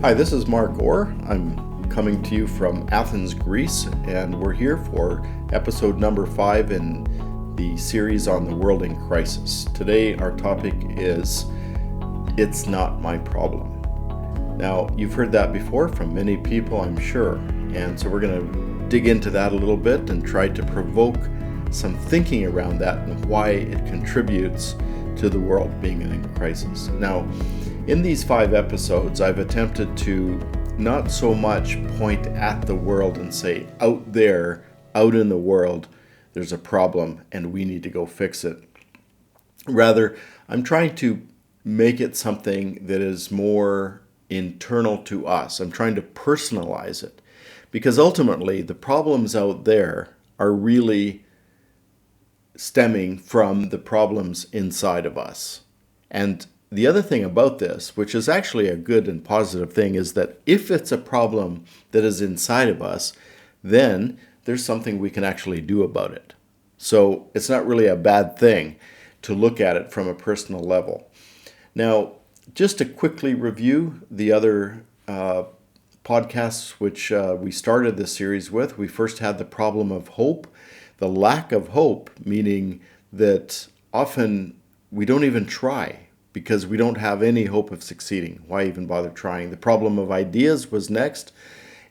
Hi, this is Mark Orr. I'm coming to you from Athens, Greece, and we're here for episode number 5 in the series on the world in crisis. Today, our topic is, "It's not my problem." Now, you've heard that before from many people, I'm sure, and so we're going to dig into that a little bit and try to provoke some thinking around that and why it contributes to the world being in crisis. Now, in these 5 episodes, I've attempted to not so much point at the world and say, out there, out in the world, there's a problem and we need to go fix it. Rather, I'm trying to make it something that is more internal to us. I'm trying to personalize it because ultimately the problems out there are really stemming from the problems inside of us. And the other thing about this, which is actually a good and positive thing, is that if it's a problem that is inside of us, then there's something we can actually do about it. So it's not really a bad thing to look at it from a personal level. Now, just to quickly review the other podcasts which we started this series with, we first had the problem of hope, the lack of hope, meaning that often we don't even try because we don't have any hope of succeeding. Why even bother trying? The problem of ideas was next,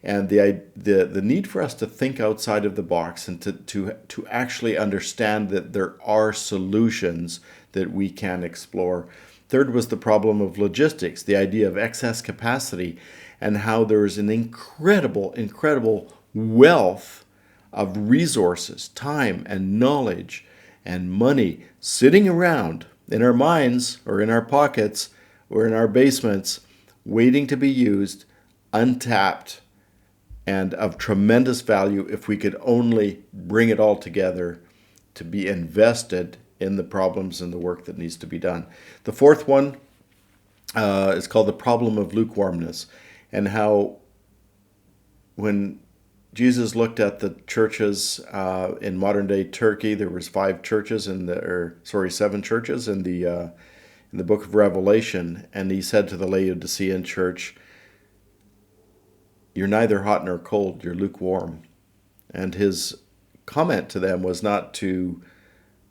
and the need for us to think outside of the box and to actually understand that there are solutions that we can explore. Third was the problem of logistics, the idea of excess capacity, and how there is an incredible wealth of resources, time and knowledge and money sitting around in our minds or in our pockets or in our basements, waiting to be used, untapped, and of tremendous value if we could only bring it all together to be invested in the problems and the work that needs to be done. The fourth one is called the problem of lukewarmness, and how when Jesus looked at the churches in modern-day Turkey. There was 7 churches in the book of Revelation, and he said to the Laodicean church, "You're neither hot nor cold; you're lukewarm." And his comment to them was not to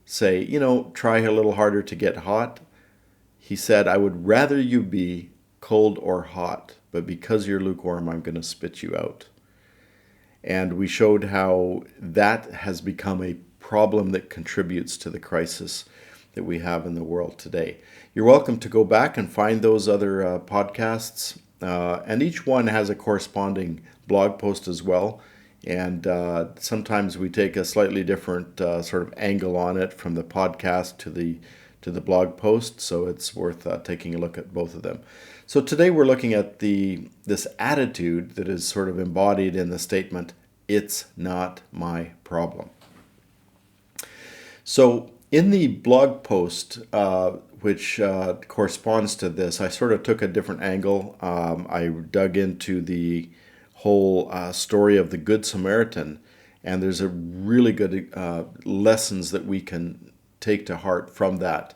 say, try a little harder to get hot. He said, "I would rather you be cold or hot, but because you're lukewarm, I'm going to spit you out." And we showed how that has become a problem that contributes to the crisis that we have in the world today. You're welcome to go back and find those other podcasts. And each one has a corresponding blog post as well. And sometimes we take a slightly different sort of angle on it from the podcast to the blog post. So it's worth taking a look at both of them. So today we're looking at this attitude that is sort of embodied in the statement, "It's not my problem." So in the blog post, which corresponds to this, I sort of took a different angle. I dug into the whole story of the Good Samaritan, and there's a really good lessons that we can take to heart from that.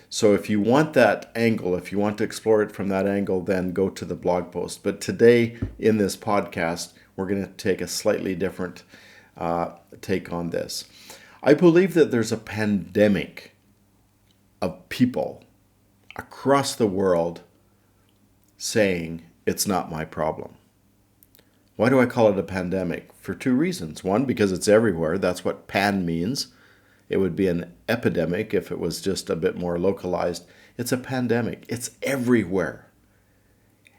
So if you want that angle, if you want to explore it from that angle, then go to the blog post. But today in this podcast, we're going to take a slightly different take on this. I believe that there's a pandemic of people across the world saying, "It's not my problem." Why do I call it a pandemic? For 2 reasons. One, because it's everywhere. That's what pan means. It would be an epidemic if it was just a bit more localized. It's a pandemic. It's everywhere.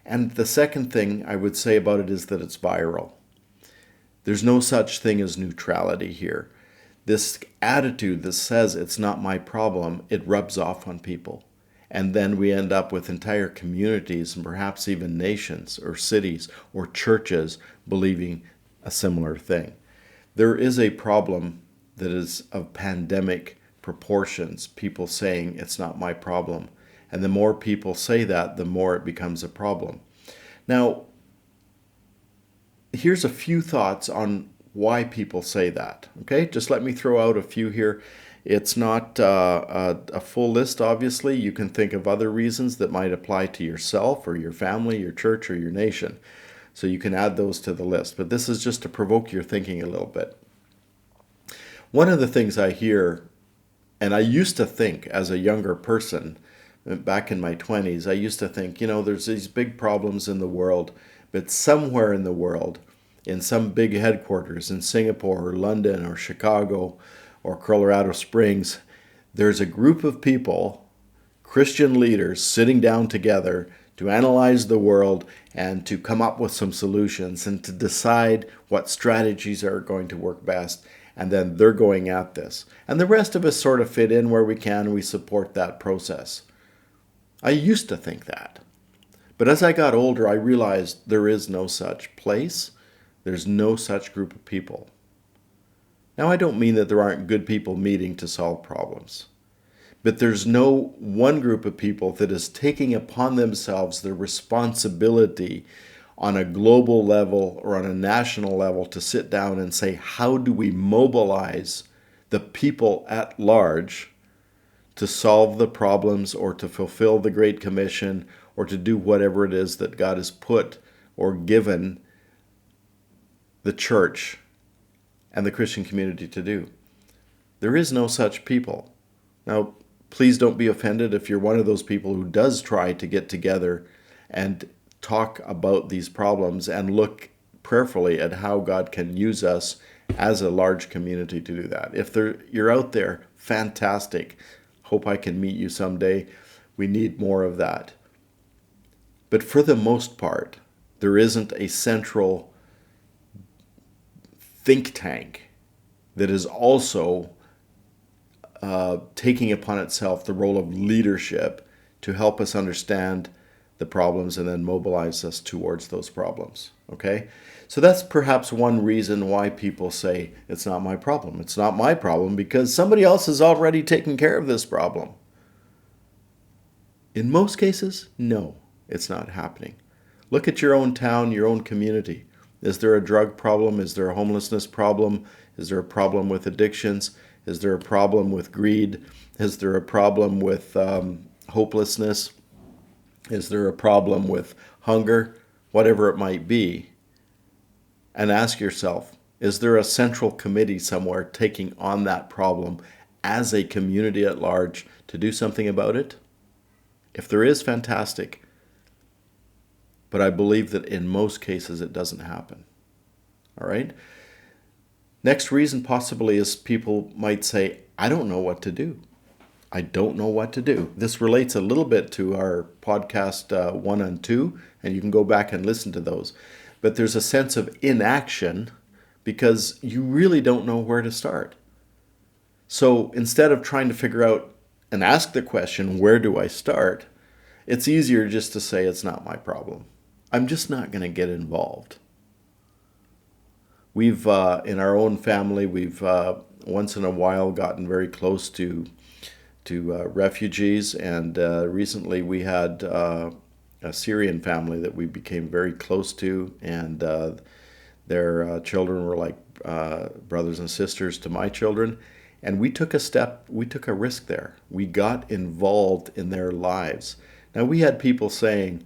And the second thing I would say about it is that it's viral. There's no such thing as neutrality here. This attitude that says it's not my problem, it rubs off on people. And then we end up with entire communities and perhaps even nations or cities or churches believing a similar thing. There is a problem that is of pandemic proportions, people saying it's not my problem. And the more people say that, the more it becomes a problem. Now, here's a few thoughts on why people say that. Okay, just let me throw out a few here. It's not a full list, obviously. You can think of other reasons that might apply to yourself or your family, your church, or your nation. So you can add those to the list. But this is just to provoke your thinking a little bit. One of the things I hear, and I used to think as a younger person, back in my 20s, I used to think, there's these big problems in the world, but somewhere in the world, in some big headquarters in Singapore or London or Chicago or Colorado Springs, there's a group of people, Christian leaders, sitting down together to analyze the world and to come up with some solutions and to decide what strategies are going to work best. And then they're going at this. And the rest of us sort of fit in where we can. We support that process. I used to think that. But as I got older, I realized there is no such place. There's no such group of people. Now, I don't mean that there aren't good people meeting to solve problems. But there's no one group of people that is taking upon themselves the responsibility on a global level or on a national level to sit down and say, how do we mobilize the people at large to solve the problems or to fulfill the Great Commission or to do whatever it is that God has put or given the church and the Christian community to do. There is no such people. Now, please don't be offended if you're one of those people who does try to get together and talk about these problems and look prayerfully at how God can use us as a large community to do that. If you're out there, fantastic. Hope I can meet you someday. We need more of that. But for the most part, there isn't a central think tank that is also taking upon itself the role of leadership to help us understand the problems and then mobilize us towards those problems. Okay? So that's perhaps one reason why people say, it's not my problem. It's not my problem because somebody else has already taken care of this problem. In most cases, no, it's not happening. Look at your own town, your own community. Is there a drug problem? Is there a homelessness problem? Is there a problem with addictions? Is there a problem with greed? Is there a problem with hopelessness? Is there a problem with hunger? Whatever it might be. And ask yourself, is there a central committee somewhere taking on that problem as a community at large to do something about it? If there is, fantastic. But I believe that in most cases it doesn't happen. All right? Next reason possibly is people might say, I don't know what to do. I don't know what to do. This relates a little bit to our podcast 1 and 2, and you can go back and listen to those. But there's a sense of inaction because you really don't know where to start. So instead of trying to figure out and ask the question, where do I start? It's easier just to say it's not my problem. I'm just not going to get involved. We've, in our own family, we've once in a while gotten very close to refugees, and recently we had a Syrian family that we became very close to, and their children were like brothers and sisters to my children, and we took a risk there. We got involved in their lives. Now, we had people saying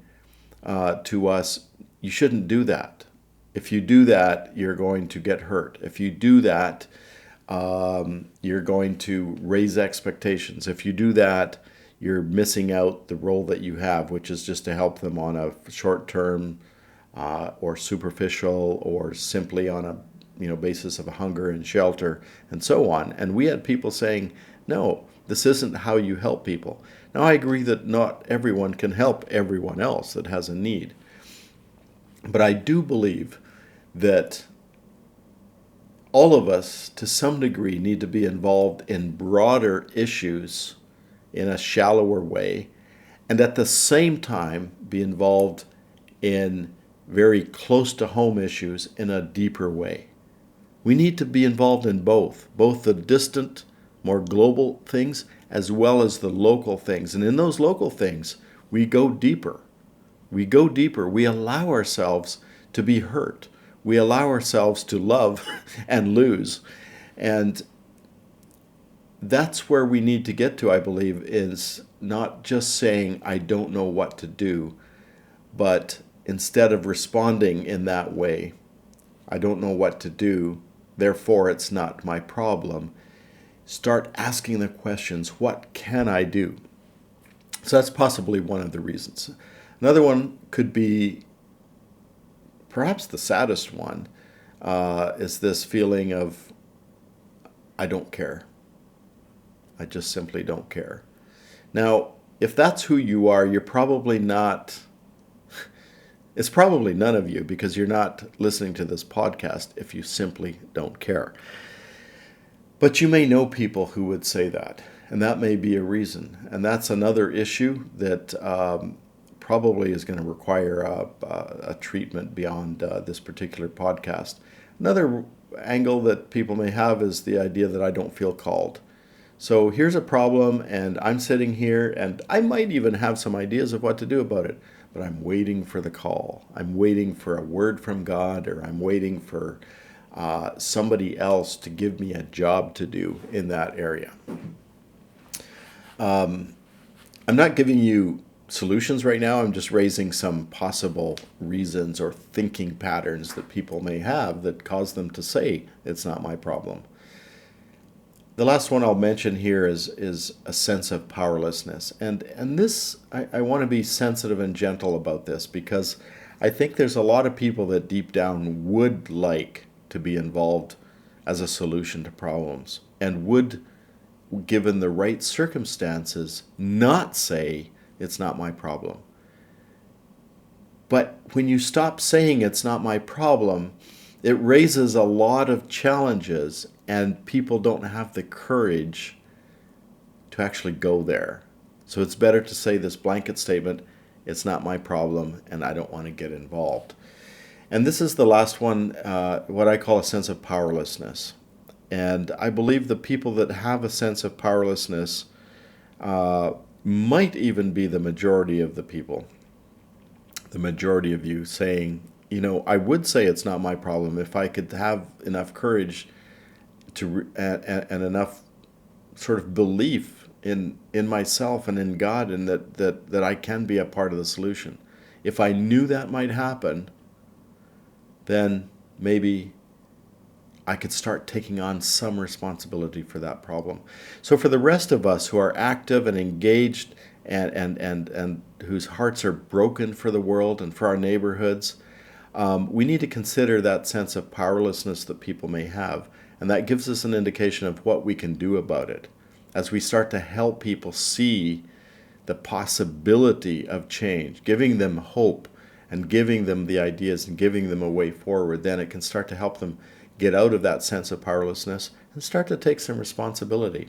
to us, you shouldn't do that. If you do that, you're going to get hurt. If you do that, you're going to raise expectations. If you do that, you're missing out the role that you have, which is just to help them on a short-term or superficial or simply on a basis of hunger and shelter and so on. And we had people saying, no, this isn't how you help people. Now, I agree that not everyone can help everyone else that has a need. But I do believe that all of us, to some degree, need to be involved in broader issues in a shallower way, and at the same time be involved in very close to home issues in a deeper way. We need to be involved in both the distant, more global things, as well as the local things. And in those local things, we go deeper. We go deeper. We allow ourselves to be hurt. We allow ourselves to love and lose. And that's where we need to get to, I believe, is not just saying, I don't know what to do, but instead of responding in that way, I don't know what to do, therefore it's not my problem, start asking the questions, what can I do? So that's possibly one of the reasons. Another one could be, perhaps the saddest one, is this feeling of, I don't care. I just simply don't care. Now, if that's who you are, you're probably not, it's probably none of you, because you're not listening to this podcast if you simply don't care. But you may know people who would say that, and that may be a reason. And that's another issue that probably is going to require a treatment beyond this particular podcast. Another angle that people may have is the idea that I don't feel called. So here's a problem, and I'm sitting here, and I might even have some ideas of what to do about it, but I'm waiting for the call. I'm waiting for a word from God, or I'm waiting for somebody else to give me a job to do in that area. I'm not giving you solutions right now. I'm just raising some possible reasons or thinking patterns that people may have that cause them to say, it's not my problem. The last one I'll mention here is a sense of powerlessness. And this, I want to be sensitive and gentle about this, because I think there's a lot of people that deep down would like to be involved as a solution to problems, and would, given the right circumstances, not say, it's not my problem. But when you stop saying it's not my problem, it raises a lot of challenges, and people don't have the courage to actually go there. So it's better to say this blanket statement, it's not my problem, and I don't want to get involved. And this is the last one, what I call a sense of powerlessness. And I believe the people that have a sense of powerlessness might even be the majority of the people. The majority of you saying, I would say it's not my problem if I could have enough courage to and enough sort of belief in myself and in God, and that I can be a part of the solution. If I knew that might happen, then maybe I could start taking on some responsibility for that problem. So for the rest of us who are active and engaged and whose hearts are broken for the world and for our neighborhoods, we need to consider that sense of powerlessness that people may have. And that gives us an indication of what we can do about it. As we start to help people see the possibility of change, giving them hope and giving them the ideas and giving them a way forward, then it can start to help them get out of that sense of powerlessness and start to take some responsibility.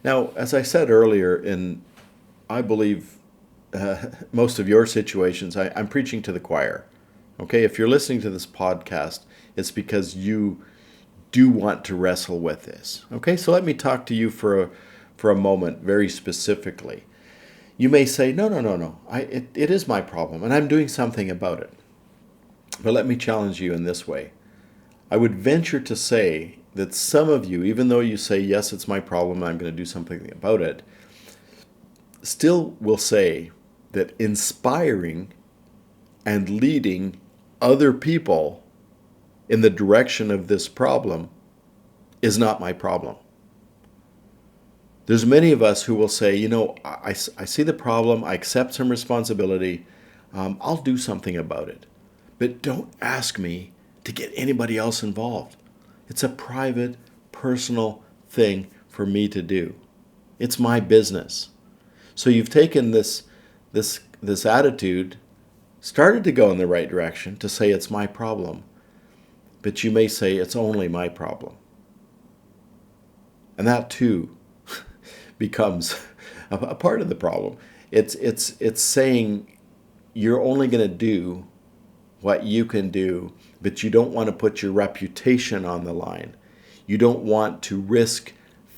Now, as I said earlier, I believe most of your situations, I'm preaching to the choir. Okay, if you're listening to this podcast, it's because you do want to wrestle with this. Okay, so let me talk to you for a moment very specifically. You may say, no, it is my problem, and I'm doing something about it. But let me challenge you in this way. I would venture to say that some of you, even though you say, yes, it's my problem, I'm going to do something about it, still will say that inspiring and leading other people in the direction of this problem is not my problem. There's many of us who will say, I see the problem, I accept some responsibility, I'll do something about it. But don't ask me to get anybody else involved. It's a private, personal thing for me to do. It's my business. So you've taken this attitude, started to go in the right direction to say it's my problem, but you may say it's only my problem. And that too becomes a part of the problem. It's saying you're only going to do what you can do, but you don't want to put your reputation on the line. You don't want to risk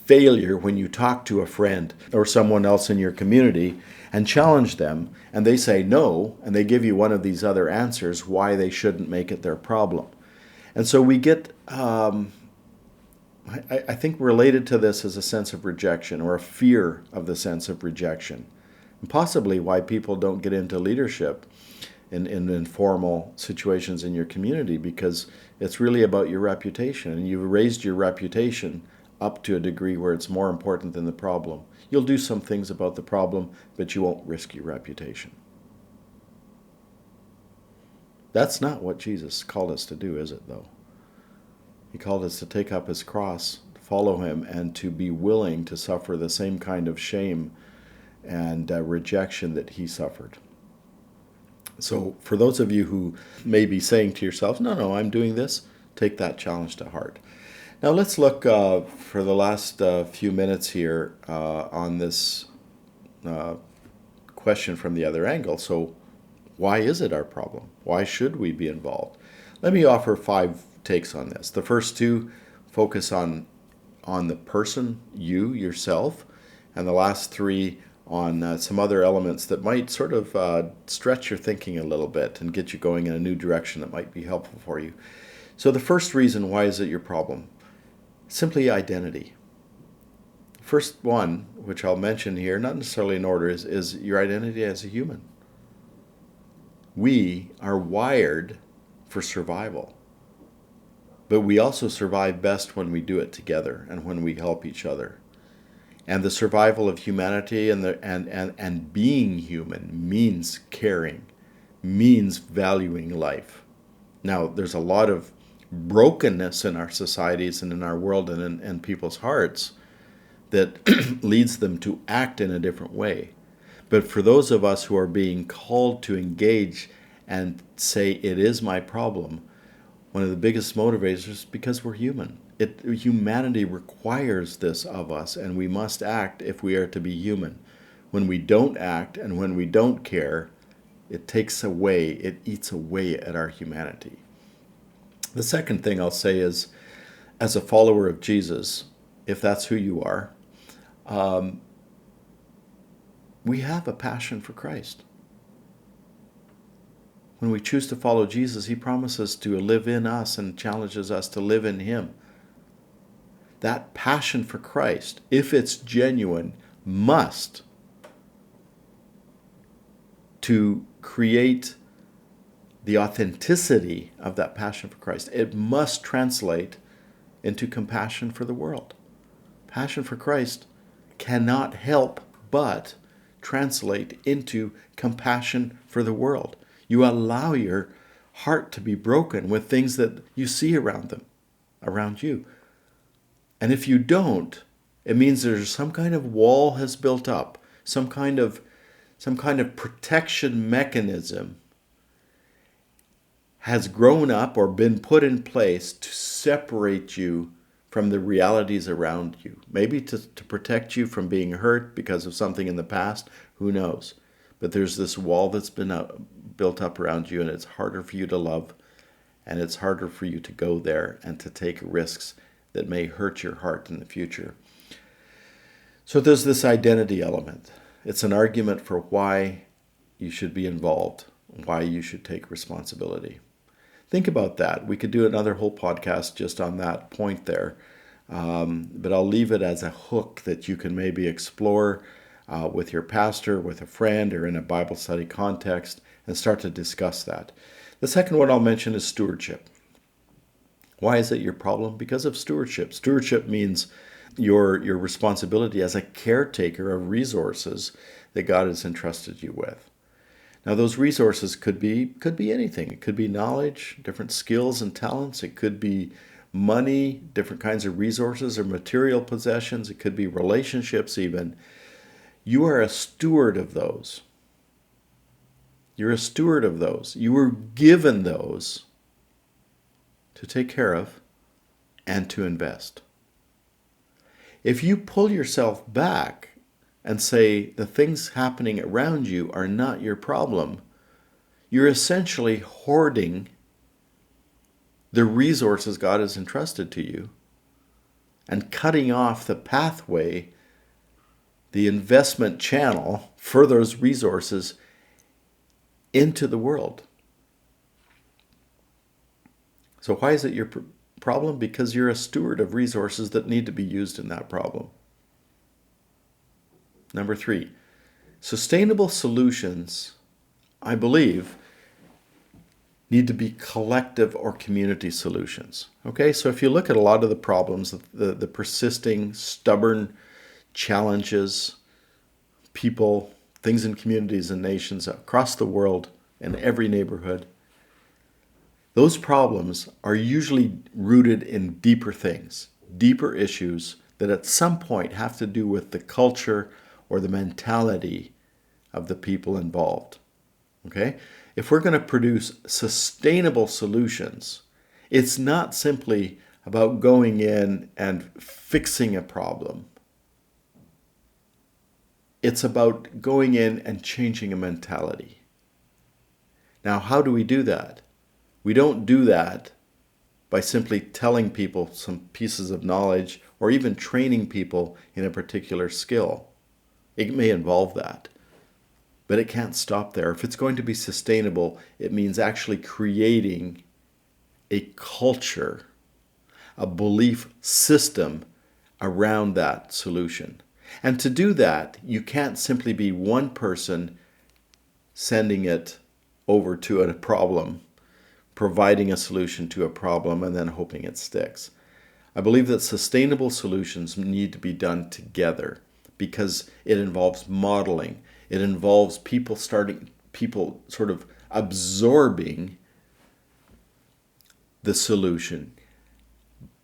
failure when you talk to a friend or someone else in your community and challenge them, and they say no, and they give you one of these other answers why they shouldn't make it their problem. And so we get I think related to this is a sense of rejection or a fear of the sense of rejection. And possibly why people don't get into leadership in informal situations in your community, because it's really about your reputation, and you've raised your reputation up to a degree where it's more important than the problem. You'll do some things about the problem, but you won't risk your reputation. That's not what Jesus called us to do, is it, though? He called us to take up his cross, follow him, and to be willing to suffer the same kind of shame and rejection that he suffered. So for those of you who may be saying to yourselves, no, I'm doing this, take that challenge to heart. Now let's look for the last few minutes here on this question from the other angle. So why is it our problem? Why should we be involved? Let me offer 5 takes on this. The first 2 focus on the person, yourself, and the last 3 on some other elements that might sort of stretch your thinking a little bit and get you going in a new direction that might be helpful for you. So the first reason, why is it your problem? Simply identity. First one, which I'll mention here, not necessarily in order, is your identity as a human. We are wired for survival. But we also survive best when we do it together and when we help each other. And the survival of humanity and being human means caring, means valuing life. Now, there's a lot of brokenness in our societies and in our world and in people's hearts that leads them to act in a different way. But for those of us who are being called to engage and say, it is my problem, one of the biggest motivators is because we're human. Humanity requires this of us, and we must act if we are to be human. When we don't act and when we don't care, it eats away at our humanity. The second thing I'll say is, as a follower of Jesus, if that's who you are, we have a passion for Christ. When we choose to follow Jesus, he promises to live in us and challenges us to live in him. That passion for Christ, if it's genuine, must to create the authenticity of that passion for Christ. It must translate into compassion for the world. Passion for Christ cannot help but translate into compassion for the world. You allow your heart to be broken with things that you see around you. And if you don't, it means there's some kind of wall has built up, some kind of protection mechanism has grown up or been put in place to separate you from the realities around you. Maybe to protect you from being hurt because of something in the past, who knows? But there's this wall that's been built up around you, and it's harder for you to love, and it's harder for you to go there and to take risks that may hurt your heart in the future. So there's this identity element. It's an argument for why you should be involved, why you should take responsibility. Think about that. We could do another whole podcast just on that point there. But I'll leave it as a hook that you can maybe explore with your pastor, with a friend, or in a Bible study context, and start to discuss that. The second one I'll mention is stewardship. Why is it your problem? Because of stewardship. Stewardship means your responsibility as a caretaker of resources that God has entrusted you with. Now, those resources could be anything. It could be knowledge, different skills and talents. It could be money, different kinds of resources or material possessions. It could be relationships even. You are a steward of those. You're a steward of those. You were given those to take care of and to invest. If you pull yourself back and say the things happening around you are not your problem, you're essentially hoarding the resources God has entrusted to you and cutting off the pathway, the investment channel for those resources into the world. So why is it your problem because you're a steward of resources that need to be used in that problem. Number 3, sustainable solutions, I believe, need to be collective or community solutions. Okay, so if you look at a lot of the problems, the persisting, stubborn challenges, people, things in communities and nations across the world and every neighborhood, those problems are usually rooted in deeper things, deeper issues that at some point have to do with the culture or the mentality of the people involved. Okay? If we're going to produce sustainable solutions, it's not simply about going in and fixing a problem. It's about going in and changing a mentality. Now, how do we do that? We don't do that by simply telling people some pieces of knowledge or even training people in a particular skill. It may involve that, but it can't stop there. If it's going to be sustainable, it means actually creating a culture, a belief system around that solution. And to do that, you can't simply be one person sending it over to a problem, providing a solution to a problem, and then hoping it sticks. I believe that sustainable solutions need to be done together because it involves modeling. It involves people sort of absorbing the solution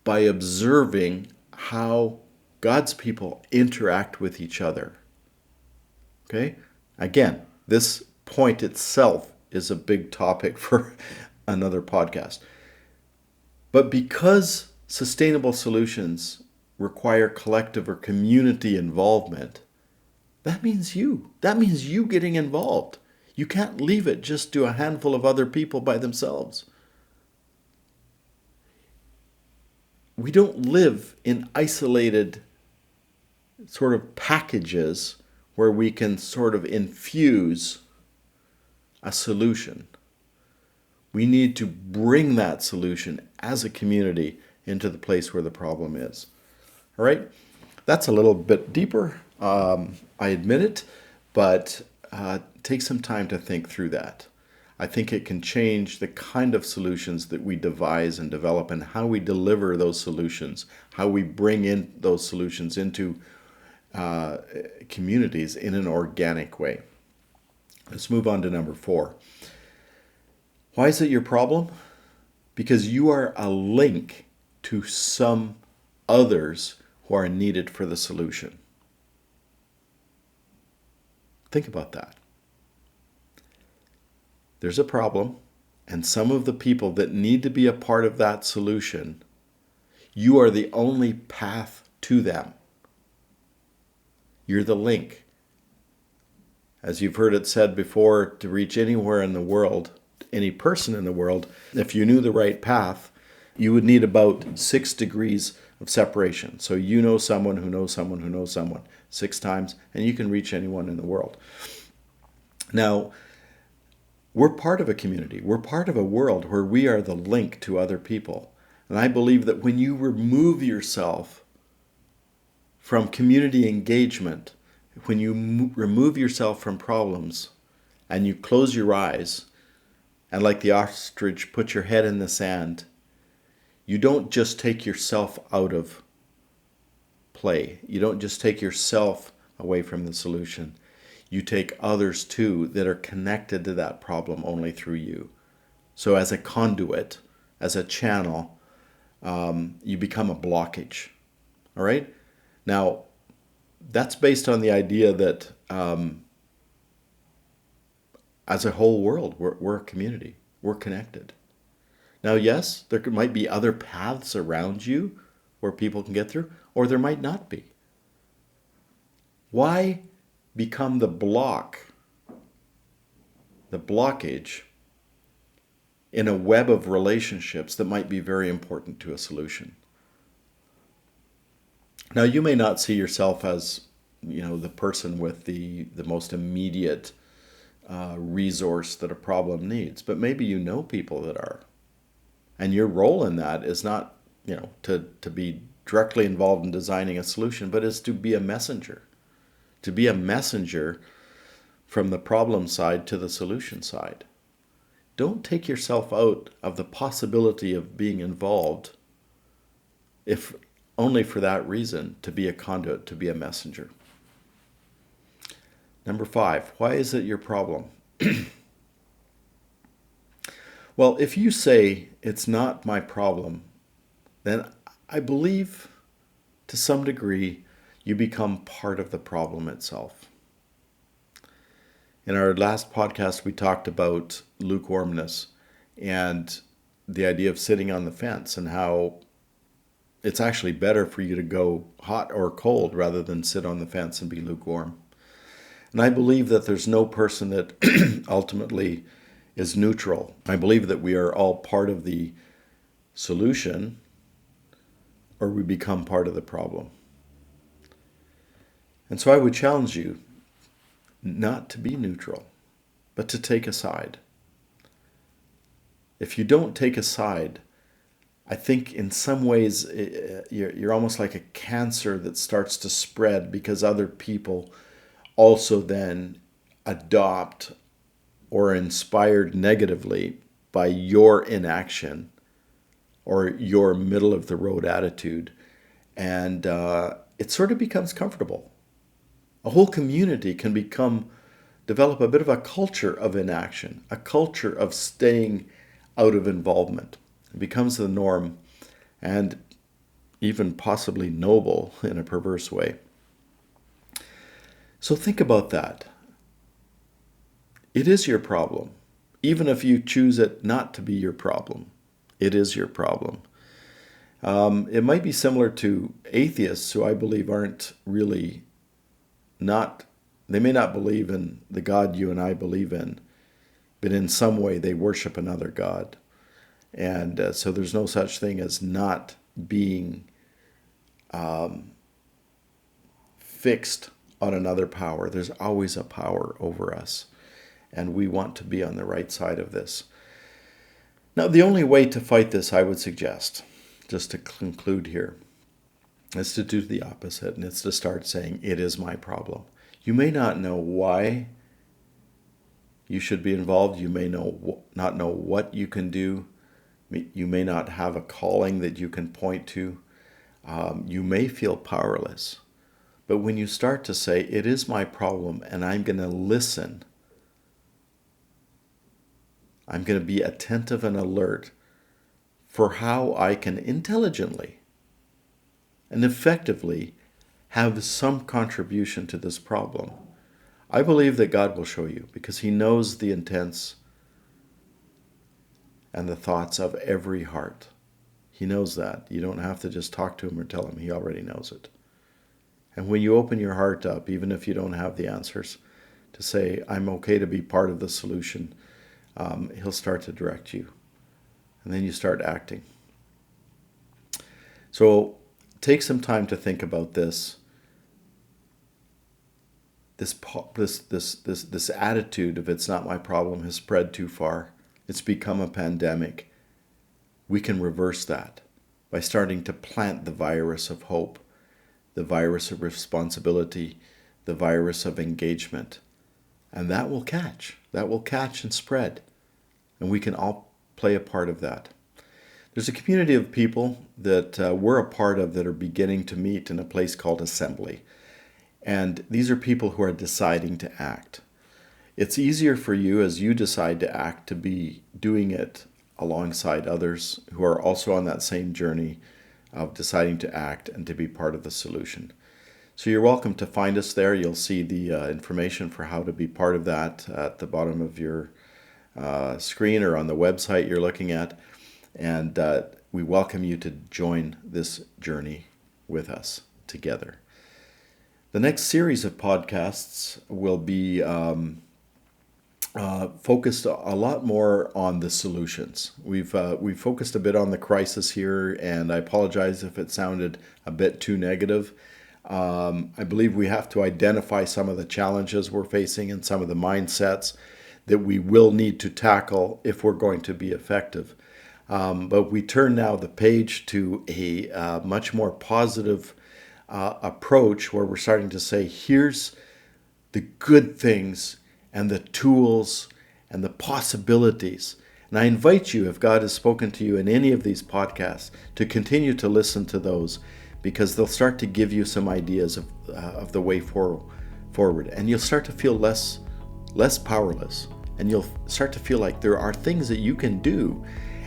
by observing how God's people interact with each other. Okay? Again, this point itself is a big topic for another podcast. But because sustainable solutions require collective or community involvement, that means you. That means you getting involved. You can't leave it just to a handful of other people by themselves. We don't live in isolated sort of packages where we can sort of infuse a solution. We need to bring that solution as a community into the place where the problem is. All right? That's a little bit deeper, I admit it, but take some time to think through that. I think it can change the kind of solutions that we devise and develop and how we deliver those solutions, how we bring in those solutions into communities in an organic way. Let's move on to number 4. Why is it your problem? Because you are a link to some others who are needed for the solution. Think about that. There's a problem, and some of the people that need to be a part of that solution, you are the only path to them. You're the link. As you've heard it said before, to reach anywhere in the world, any person in the world, if you knew the right path, you would need about 6 degrees of separation. So you know someone who knows someone who knows someone 6 times, and you can reach anyone in the world. Now, we're part of a community. We're part of a world where we are the link to other people. And I believe that when you remove yourself from community engagement, when you remove yourself from problems and you close your eyes and like the ostrich put your head in the sand, you don't just take yourself out of play. You don't just take yourself away from the solution. You take others too that are connected to that problem only through you. So as a conduit, as a channel, you become a blockage. All right? Now, that's based on the idea that as a whole world, we're a community. We're connected. Now, yes, there might be other paths around you where people can get through, or there might not be. Why become the blockage in a web of relationships that might be very important to a solution? Now, you may not see yourself as, the person with the most immediate resource that a problem needs, but maybe you know people that are. And your role in that is not to be directly involved in designing a solution, but is to be a messenger. To be a messenger from the problem side to the solution side. Don't take yourself out of the possibility of being involved, if only for that reason, to be a conduit, to be a messenger. Number 5, why is it your problem? Well, if you say it's not my problem, then I believe to some degree you become part of the problem itself. In our last podcast, we talked about lukewarmness and the idea of sitting on the fence and how it's actually better for you to go hot or cold rather than sit on the fence and be lukewarm. And I believe that there's no person that ultimately is neutral. I believe that we are all part of the solution, or we become part of the problem. And so I would challenge you not to be neutral, but to take a side. If you don't take a side, I think in some ways you're almost like a cancer that starts to spread because other people also then adopt or are inspired negatively by your inaction or your middle of the road attitude. And it sort of becomes comfortable. A whole community can develop a bit of a culture of inaction, a culture of staying out of involvement. It becomes the norm and even possibly noble in a perverse way. So think about that. It is your problem. Even if you choose it not to be your problem, it is your problem. It might be similar to atheists who I believe they may not believe in the God you and I believe in, but in some way they worship another God. And so there's no such thing as not being fixed on another power. There's always a power over us, and we want to be on the right side of this. Now, the only way to fight this, I would suggest, just to conclude here, is to do the opposite, and it's to start saying, it is my problem. You may not know why you should be involved. You may not know what you can do. You may not have a calling that you can point to. You may feel powerless. But when you start to say, it is my problem, and I'm going to listen, I'm going to be attentive and alert for how I can intelligently and effectively have some contribution to this problem, I believe that God will show you, because He knows the intents and the thoughts of every heart. He knows that. You don't have to just talk to Him or tell Him. He already knows it. And when you open your heart up, even if you don't have the answers, to say, I'm okay to be part of the solution, He'll start to direct you. And then you start acting. So take some time to think about this. This attitude of it's not my problem has spread too far. It's become a pandemic. We can reverse that by starting to plant the virus of hope, the virus of responsibility, the virus of engagement. And that will catch. That will catch and spread. And we can all play a part of that. There's a community of people that we're a part of that are beginning to meet in a place called ASSEMBLI. And these are people who are deciding to act. It's easier for you as you decide to act to be doing it alongside others who are also on that same journey of deciding to act and to be part of the solution. So you're welcome to find us there. You'll see the information for how to be part of that at the bottom of your screen or on the website you're looking at. And we welcome you to join this journey with us together. The next series of podcasts will be focused a lot more on the solutions. We've focused a bit on the crisis here, and I apologize if it sounded a bit too negative. I believe we have to identify some of the challenges we're facing and some of the mindsets that we will need to tackle if we're going to be effective. But we turn now the page to a much more positive approach where we're starting to say, here's the good things and the tools and the possibilities. And I invite you, if God has spoken to you in any of these podcasts, to continue to listen to those, because they'll start to give you some ideas of the way forward. And you'll start to feel less powerless. And you'll start to feel like there are things that you can do,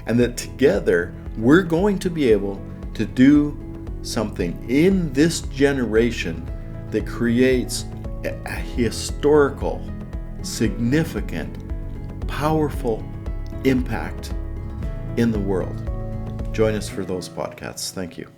and that together we're going to be able to do something in this generation that creates a historical, significant, powerful impact in the world. Join us for those podcasts. Thank you.